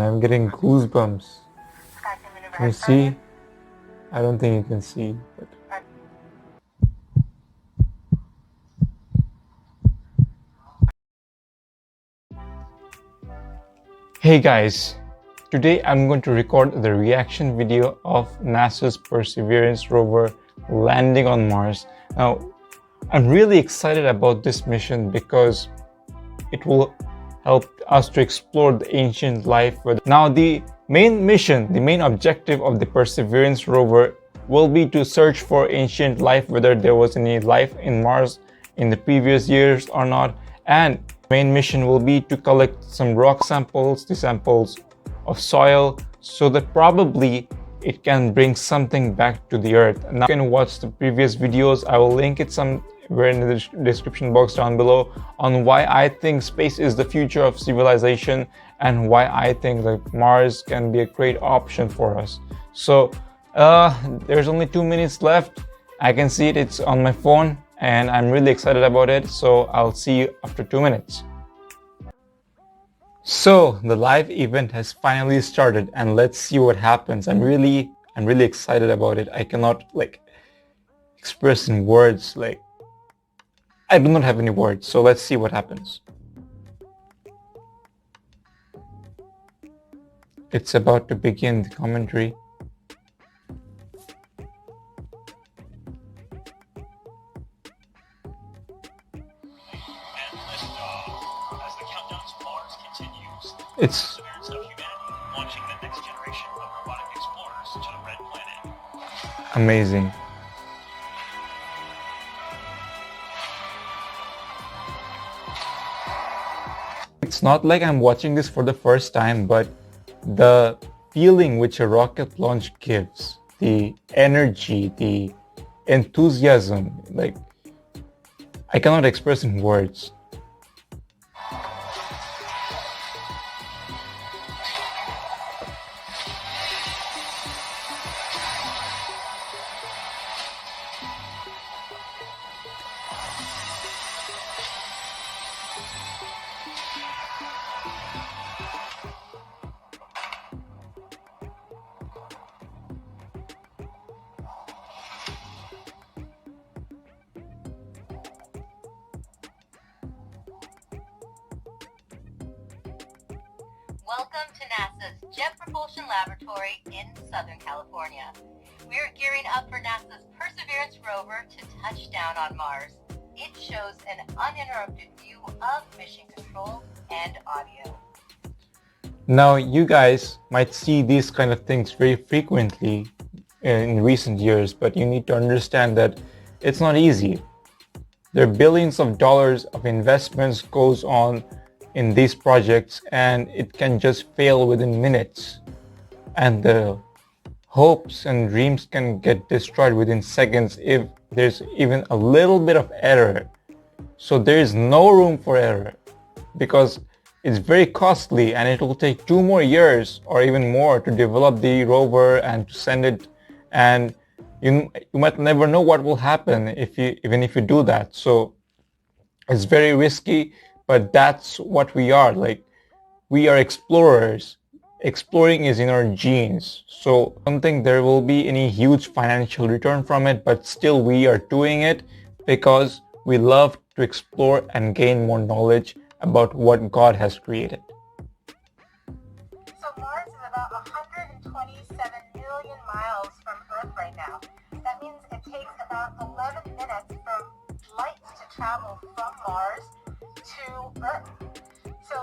I'm getting goosebumps. Can you see? I don't think you can see. But... Hey guys, today I'm going to record the reaction video of NASA's Perseverance rover landing on Mars. Now, I'm really excited about this mission because it will help us to explore the ancient life. Now, the main objective of the Perseverance rover will be to search for ancient life, whether there was any life in Mars in the previous years or not. And main mission will be to collect some rock samples, the samples of soil, so that probably it can bring something back to the Earth. Now you can watch the previous videos. I will link it somewhere in the description box down below on why I think space is the future of civilization and why I think that Mars can be a great option for us. So there's only 2 minutes left. I can see it's on my phone and I'm really excited about it. So I'll see you after 2 minutes. So the live event has finally started and let's see what happens. I'm really excited about it. I cannot express in words. I do not have any words. So let's see what happens. It's about to begin the commentary. It's launching the next generation of robotic explorers to the Red Planet. Amazing. It's not like I'm watching this for the first time, but the feeling which a rocket launch gives, the energy, the enthusiasm, I cannot express in words. Welcome to NASA's Jet Propulsion Laboratory in Southern California. We're gearing up for NASA's Perseverance rover to touch down on Mars. It shows an uninterrupted view of mission control and audio. Now, you guys might see these kind of things very frequently in recent years, but you need to understand that it's not easy. There are billions of dollars of investments goes on in these projects and it can just fail within minutes, and the hopes and dreams can get destroyed within seconds if there's even a little bit of error. So there is no room for error because it's very costly and it will take 2 more years or even more to develop the rover and to send it, and you might never know what will happen even if you do that. So it's very risky. But that's what we are. We are explorers. Exploring is in our genes. So I don't think there will be any huge financial return from it, but still we are doing it because we love to explore and gain more knowledge about what God has created. So Mars is about 127 million miles from Earth right now. That means it takes about 11 minutes from light to travel from Mars to Earth. So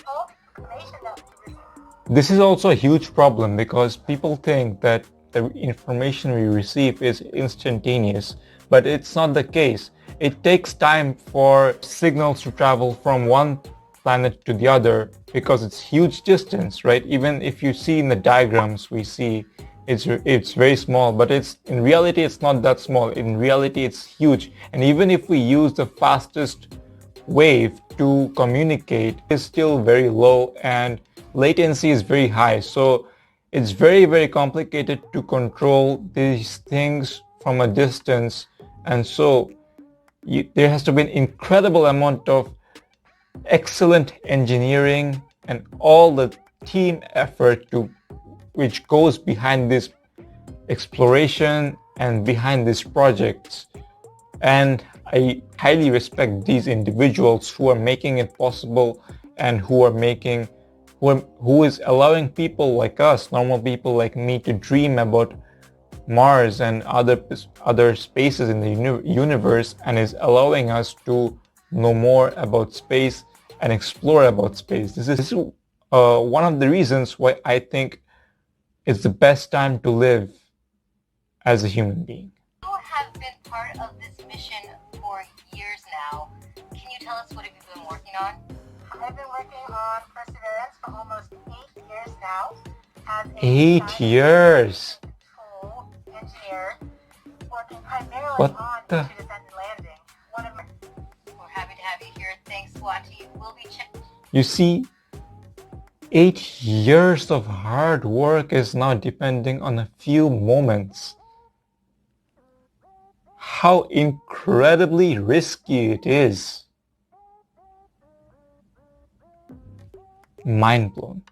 all the information that we receive. This is also a huge problem because people think that the information we receive is instantaneous, but it's not the case. It takes time for signals to travel from one planet to the other because it's huge distance, right? Even if you see in the diagrams we see it's very small, but in reality it's not that small. In reality it's huge, and even if we use the fastest wave to communicate, is still very low and latency is very high. So it's very complicated to control these things from a distance, and so there has to be an incredible amount of excellent engineering and all the team effort which goes behind this exploration and behind these projects. And I highly respect these individuals who are making it possible and who is allowing people like us, normal people like me, to dream about Mars and other spaces in the universe, and is allowing us to know more about space and explore about space. This is one of the reasons why I think it's the best time to live as a human being. You have been part of this mission for years now. Can you tell us what have you been working on? I've been working on Perseverance for almost 8 years now as a 8 years. control engineer, working primarily What on the- entry, descent, and landing. We're happy to have you here. Thanks, Swati. We'll be checking. You see, 8 years of hard work is now depending on a few moments. How incredibly risky it is. Mind blown.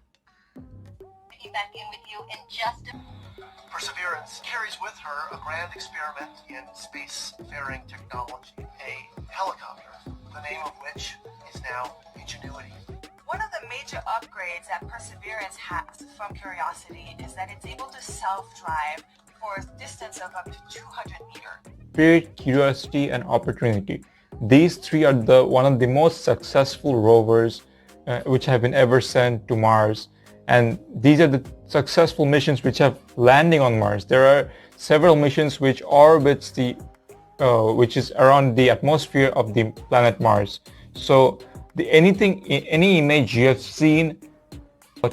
Back in with you in just a Perseverance carries with her a grand experiment in spacefaring technology, a helicopter, the name of which is now Ingenuity. One of the major upgrades that Perseverance has from Curiosity is that it's able to self-drive for a distance of up to 200 meters. Spirit, Curiosity, and Opportunity. These three are one of the most successful rovers which have been ever sent to Mars. And these are the successful missions which have landing on Mars. There are several missions which orbits which is around the atmosphere of the planet Mars. So any image you have seen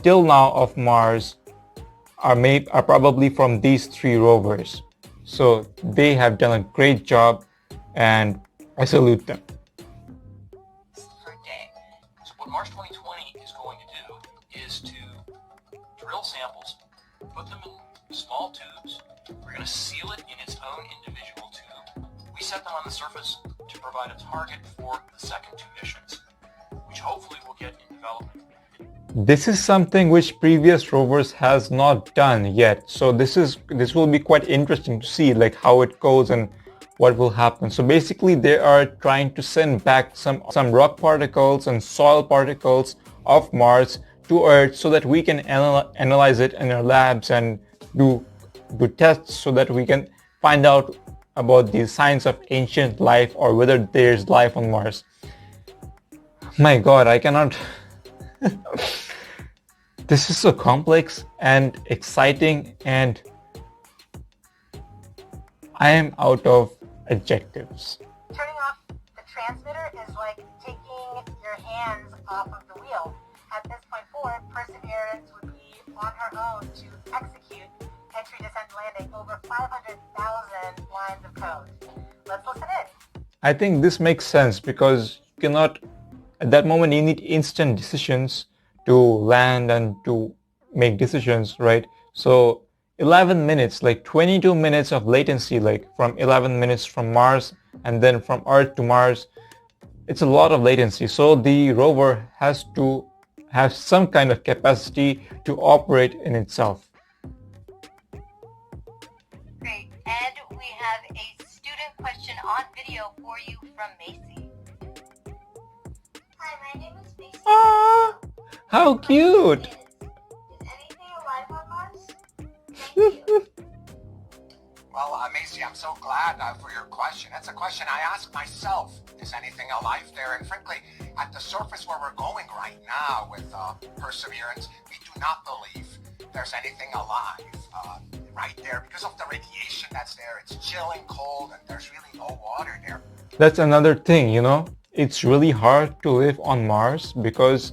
till now of Mars are probably from these three rovers. So they have done a great job, and I salute them. Per day. So what Mars 2020 is going to do is to drill samples, put them in small tubes. We're going to seal it in its own individual tube. We set them on the surface to provide a target for the second two missions, which hopefully will get in development. This is something which previous rovers has not done yet. So this will be quite interesting to see like how it goes and what will happen. So basically they are trying to send back some rock particles and soil particles of Mars to Earth so that we can analyze it in our labs and do tests so that we can find out about the signs of ancient life or whether there's life on Mars. My God, I cannot. This is so complex and exciting, and I am out of adjectives. Turning off the transmitter is like taking your hands off of the wheel. At this point forward, Perseverance would be on her own to execute entry, descent, landing over 500,000 lines of code. Let's listen in. I think this makes sense because you cannot, at that moment you need instant decisions to land and to make decisions, right? So 11 minutes, like 22 minutes of latency, like from 11 minutes from Mars and then from Earth to Mars, it's a lot of latency. So the rover has to have some kind of capacity to operate in itself. Great. And we have a student question on video for you from Macy. Hi, my name is Macy. Ah, how cute! Is anything alive on Mars? Thank you. Well, Macy, I'm so glad for your question. That's a question I ask myself. Is anything alive there? And frankly, at the surface where we're going right now with Perseverance, we do not believe there's anything alive right there because of the radiation that's there. It's chilling, cold, and there's really no water there. That's another thing, you know. It's really hard to live on Mars because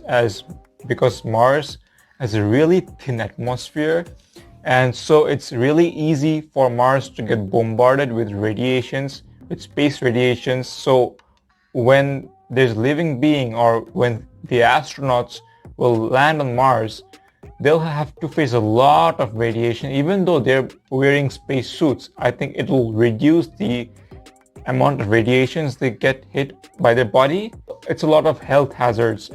Mars has a really thin atmosphere, and so it's really easy for Mars to get bombarded with radiations, with space radiations. So when there's living being or when the astronauts will land on Mars, they'll have to face a lot of radiation even though they're wearing space suits. I think it will reduce the amount of radiations they get hit by their body, it's a lot of health hazards.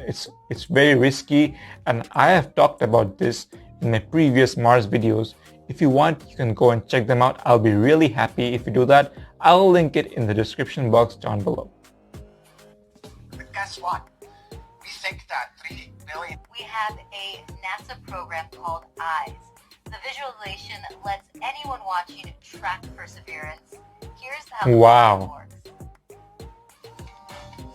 It's very risky, and I have talked about this in my previous Mars videos. If you want, you can go and check them out. I'll be really happy if you do that. I'll link it in the description box down below. But guess what? We think that 3 billion... We have a NASA program called EYES. The visualization lets anyone watching track Perseverance. Here's how the Wow. program works.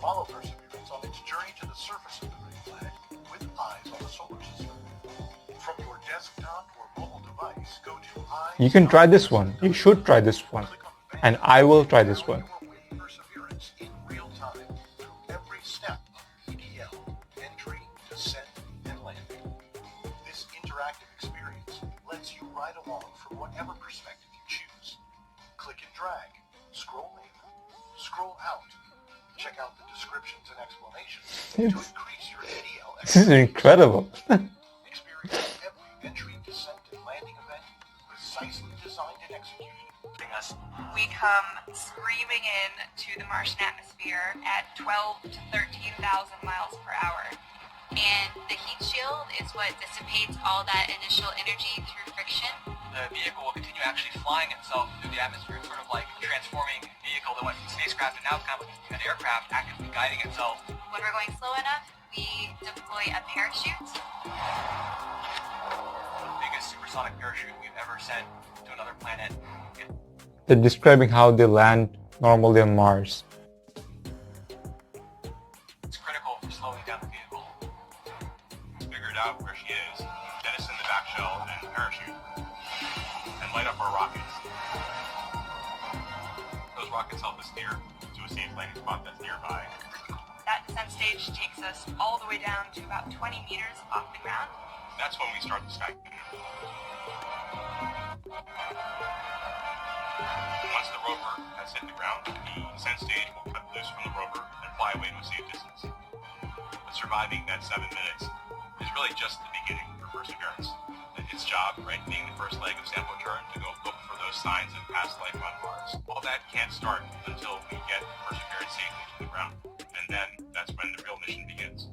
Follow Perseverance on its journey to the surface of the red planet with eyes on the solar system. From your desktop or mobile device, go to eyes. You can try this one. You should try this one. And I will try this one. Perseverance in real time through every step of PDL, entry, descent, and landing. This interactive experience lets you ride along from whatever perspective you choose. Click and drag, scroll in, scroll out. Check out the descriptions and explanations to increase your PDL This is incredible. experience every entry, descent, and landing event precisely designed and executed. We come screaming in to the Martian atmosphere at 12 to 13,000 miles per hour. And the heat shield is what dissipates all that initial energy through friction. The vehicle will continue actually flying itself through the atmosphere, sort of like a transforming vehicle that went from spacecraft and now kind of like an aircraft actively guiding itself. When we're going slow enough, we deploy a parachute. The biggest supersonic parachute we've ever sent to another planet. They're describing how they land normally on Mars. It's critical for slowing down the vehicle. Figured out where she is, jettison the back shell and parachute, and light up our rockets. Those rockets help us steer to a safe landing spot that's nearby. That descent stage takes us all the way down to about 20 meters off the ground. That's when we start the sky. Once the rover has hit the ground, the descent stage will cut loose from the rover and fly away to a safe distance. But surviving that 7 minutes is really just the beginning for Perseverance. Its job, right, being the first leg of sample return to go look for those signs of past life on Mars. All that can't start until we get Perseverance safely to the ground. And then that's when the real mission begins.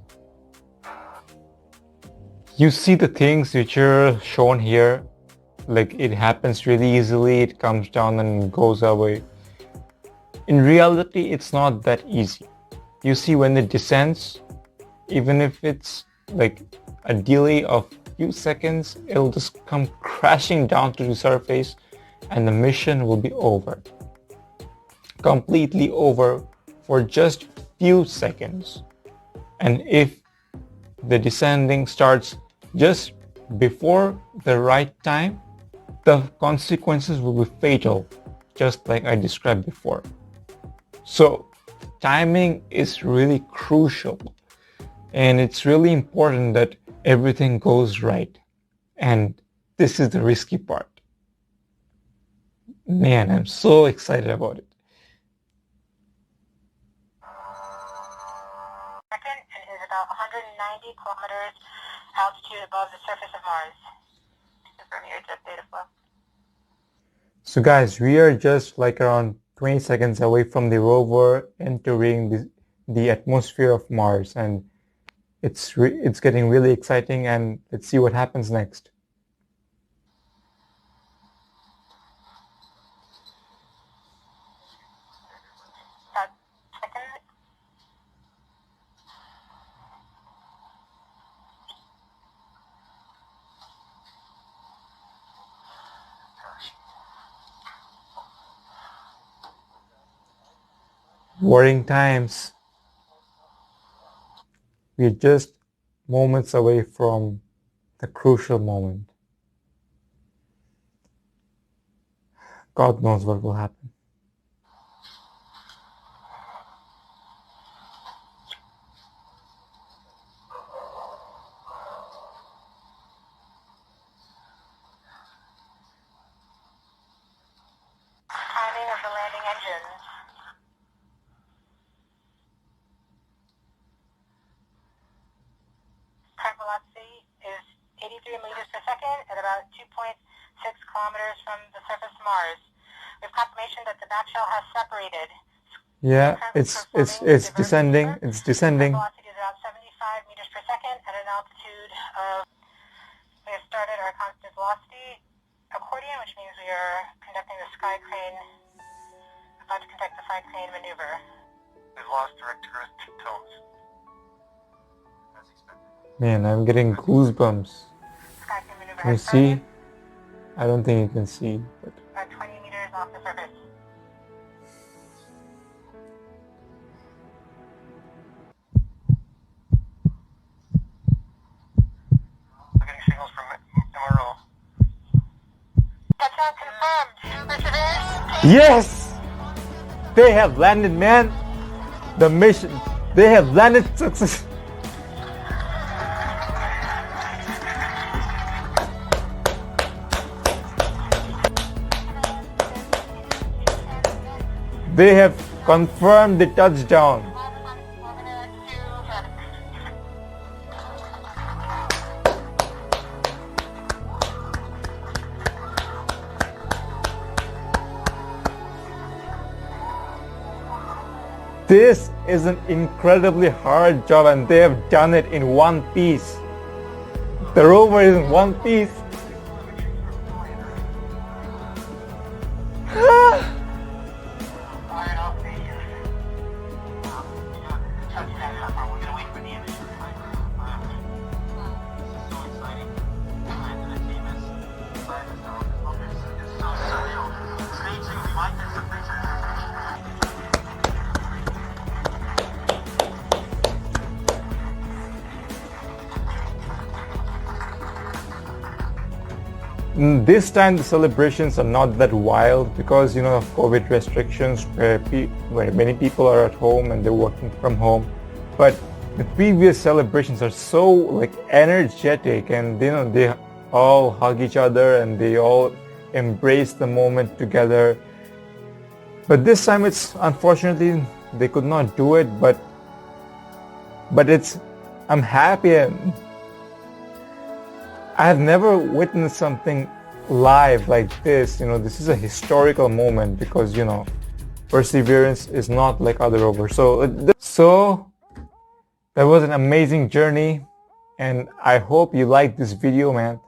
You see the things which are shown here, like it happens really easily, it comes down and goes away. In reality, it's not that easy. You see when it descends, even if it's like a delay of few seconds, it'll just come crashing down to the surface and the mission will be over. Completely over for just few seconds. And if the descending starts just before the right time, the consequences will be fatal, just like I described before. So timing is really crucial, and it's really important that everything goes right. And this is the risky part. Man, I'm so excited about it. Second, and is about 190 kilometers altitude above the surface of Mars. Confirm your jet data flow. So guys, we are just like around 20 seconds away from the rover entering the atmosphere of Mars, and it's getting really exciting, and let's see what happens next. Second. Worrying times. We're just moments away from the crucial moment. God knows what will happen. Timing of the landing engines. Current velocity is 83 meters per second at about 2.6 kilometers from the surface of Mars. We have confirmation that the back shell has separated. Yeah, it's descending. It's descending. Velocity is about 75 meters per second at an altitude of. We have started our constant velocity accordion, which means we are conducting the sky crane. About to conduct the sky crane maneuver. We've lost direct Earth tones. As expected. Man, I'm getting goosebumps. Sky crane maneuver Can you has started. see? I don't think you can see, but About 20 meters off the surface. I'm getting signals from MRO. Touchdown confirmed. Perseverance. yes! They have landed, man. The mission, they have landed success. They have confirmed the touchdown. This is an incredibly hard job and they have done it in one piece. The rover is in one piece. Fired off the touchdown confirmed. We're gonna wait for the image. So exciting. And the team is excited. It's so surreal. Stay tuned. We might get some pictures. This time the celebrations are not that wild because of COVID restrictions where many people are at home and they're working from home. But the previous celebrations are so energetic and they all hug each other and they all embrace the moment together. But this time it's unfortunately they could not do it, but I'm happy. I have never witnessed something live like this. This is a historical moment because, Perseverance is not like other rovers. So that was an amazing journey and I hope you liked this video, man.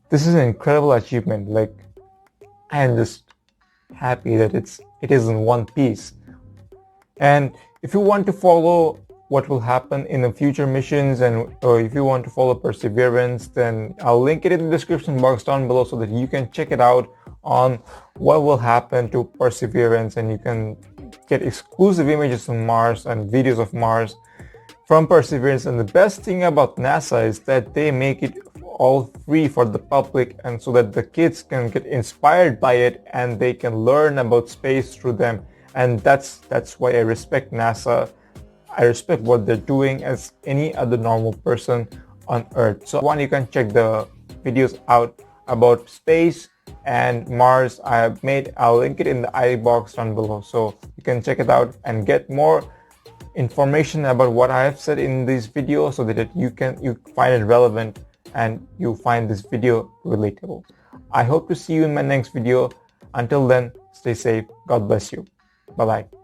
This is an incredible achievement. I am just happy that it is in one piece. And if you want to follow what will happen in the future missions or if you want to follow Perseverance, then I'll link it in the description box down below so that you can check it out on what will happen to Perseverance and you can get exclusive images of Mars and videos of Mars from Perseverance. And the best thing about NASA is that they make it all free for the public and so that the kids can get inspired by it and they can learn about space through them. And that's why I respect NASA. I respect what they're doing as any other normal person on Earth. So you can check the videos out about space and Mars. I'll link it in the I box down below so you can check it out and get more information about what I have said in this video so that you find it relevant and you find this video relatable. I hope to see you in my next video. Until then, stay safe. God bless you. Bye-bye.